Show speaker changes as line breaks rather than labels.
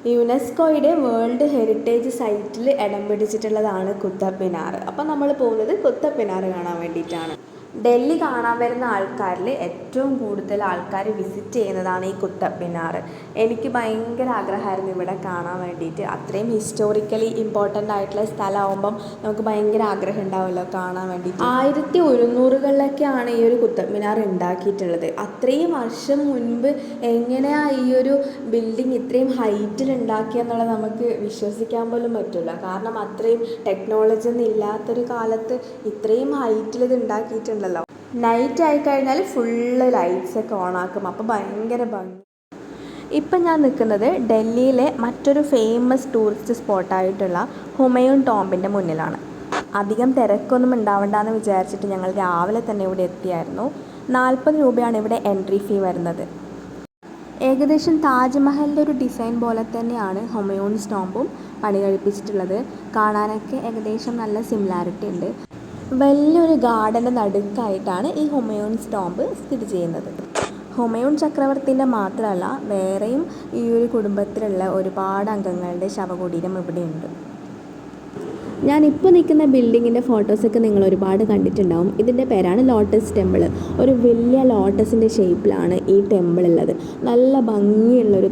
യുനെസ്കോയുടെ world heritage സൈറ്റിൽ ഇടം പിടിച്ചിട്ടുള്ളതാണ് കുത്തബ് മിനാർ. അപ്പോൾ നമ്മൾ പോകുന്നത് കുത്തബ് മിനാർ കാണാൻ വേണ്ടിയിട്ടാണ്. ഡൽഹി കാണാൻ വരുന്ന ആൾക്കാരിൽ ഏറ്റവും കൂടുതൽ ആൾക്കാർ വിസിറ്റ് ചെയ്യുന്നതാണ് ഈ കുത്തബ് മിനാർ. എനിക്ക് ഭയങ്കര ആഗ്രഹമായിരുന്നു ഇവിടെ കാണാൻ വേണ്ടിയിട്ട്. അത്രയും ഹിസ്റ്റോറിക്കലി ഇമ്പോർട്ടൻ്റ് ആയിട്ടുള്ള സ്ഥലമാകുമ്പം നമുക്ക് ഭയങ്കര ആഗ്രഹം ഉണ്ടാവുമല്ലോ കാണാൻ വേണ്ടിയിട്ട്. 1100കളിലൊക്കെയാണ് ഈ ഒരു കുത്തബ് മിനാർ ഉണ്ടാക്കിയിട്ടുള്ളത്. അത്രയും വർഷം മുൻപ് എങ്ങനെയാണ് ഈ ഒരു ബിൽഡിംഗ് ഇത്രയും ഹൈറ്റിൽ ഉണ്ടാക്കിയെന്നുള്ളത് നമുക്ക് വിശ്വസിക്കാൻ പോലും പറ്റില്ല. കാരണം അത്രയും ടെക്നോളജി ഒന്നും ഇല്ലാത്തൊരു കാലത്ത് ഇത്രയും ഹൈറ്റിൽ ഇത് ഉണ്ടാക്കിയിട്ടുണ്ടല്ലോ. നൈറ്റ് ആയിക്കഴിഞ്ഞാൽ ഫുള്ള് ലൈറ്റ്സൊക്കെ ഓണാക്കും. അപ്പോൾ ഭയങ്കര ഭംഗി. ഇപ്പം ഞാൻ നിൽക്കുന്നത് ഡൽഹിയിലെ മറ്റൊരു ഫേമസ് ടൂറിസ്റ്റ് സ്പോട്ടായിട്ടുള്ള ഹുമയൂൺ ടോംബിൻ്റെ മുന്നിലാണ്. അധികം തിരക്കൊന്നും ഉണ്ടാവണ്ടെന്ന് വിചാരിച്ചിട്ട് ഞങ്ങൾ രാവിലെ തന്നെ ഇവിടെ എത്തിയായിരുന്നു. 40 രൂപയാണ് ഇവിടെ എൻട്രി ഫീ വരുന്നത്. ഏകദേശം താജ്മഹലിൻ്റെ ഒരു ഡിസൈൻ പോലെ തന്നെയാണ് ഹുമയൂൺസ് ടോംബും പണി കഴിപ്പിച്ചിട്ടുള്ളത്. കാണാനൊക്കെ ഏകദേശം നല്ല സിമിലാരിറ്റി ഉണ്ട്. വലിയൊരു ഗാർഡൻ്റെ നടുക്കായിട്ടാണ് ഈ ഹുമയൂൺസ് ടോംബ് സ്ഥിതി ചെയ്യുന്നത്. ഹുമയൂൺ ചക്രവർത്തിൻ്റെ മാത്രമല്ല, വേറെയും ഈ ഒരു കുടുംബത്തിലുള്ള ഒരുപാട് അംഗങ്ങളുടെ ശവകുടീരം ഇവിടെയുണ്ട്. ഞാനിപ്പോൾ നിൽക്കുന്ന ബിൽഡിങ്ങിൻ്റെ ഫോട്ടോസൊക്കെ നിങ്ങൾ ഒരുപാട് കണ്ടിട്ടുണ്ടാവും. ഇതിൻ്റെ പേരാണ് ലോട്ടസ് ടെമ്പിൾ. ഒരു വലിയ ലോട്ടസിൻ്റെ ഷേപ്പിലാണ് ഈ ടെമ്പിൾ ഉള്ളത്. നല്ല ഭംഗിയുള്ളൊരു